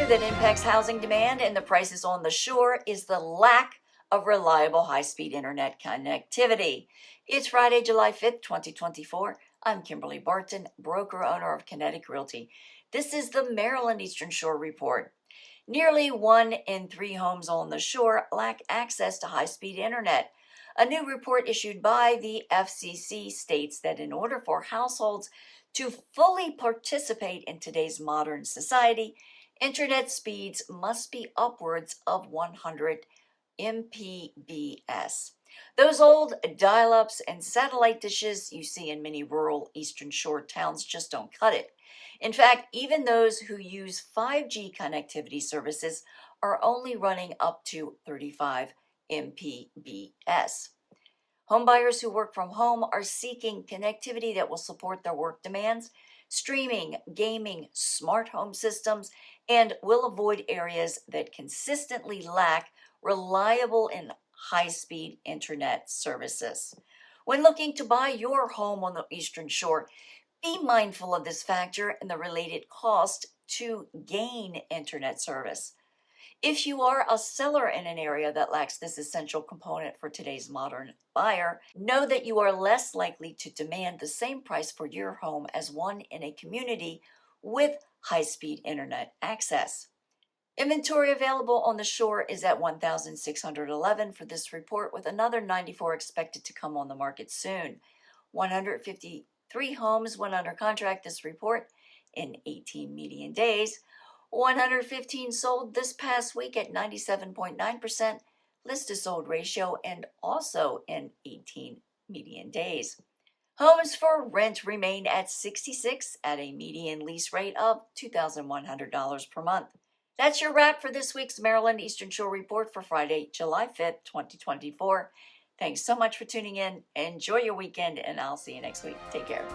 factor that impacts housing demand and the prices on the shore is the lack of reliable high-speed internet connectivity. It's Friday, July 5th, 2024. I'm Kimberly Barton, broker-owner of Kinetic Realty. This is the Maryland Eastern Shore Report. Nearly 1 in 3 homes on the shore lack access to high-speed internet. A new report issued by the FCC states that in order for households to fully participate in today's modern society, internet speeds must be upwards of 100 Mbps. Those old dial-ups and satellite dishes you see in many rural Eastern Shore towns just don't cut it. In fact, even those who use 5G connectivity services are only running up to 35 Mbps. Homebuyers who work from home are seeking connectivity that will support their work demands, streaming, gaming, smart home systems, and will avoid areas that consistently lack reliable and high-speed internet services. When looking to buy your home on the Eastern Shore, be mindful of this factor and the related cost to gain internet service. If you are a seller in an area that lacks this essential component for today's modern buyer, know that you are less likely to demand the same price for your home as one in a community with high-speed internet access. Inventory available on the shore is at 1,611 for this report, with another 94 expected to come on the market soon. 153 homes went under contract this report in 18 median days. 115 sold this past week at 97.9% list-to-sold ratio and also in 18 median days. Homes for rent remain at 66 at a median lease rate of $2,100 per month. That's your wrap for this week's Maryland Eastern Shore Report for Friday, July 5th, 2024. Thanks so much for tuning in. Enjoy your weekend, and I'll see you next week. Take care.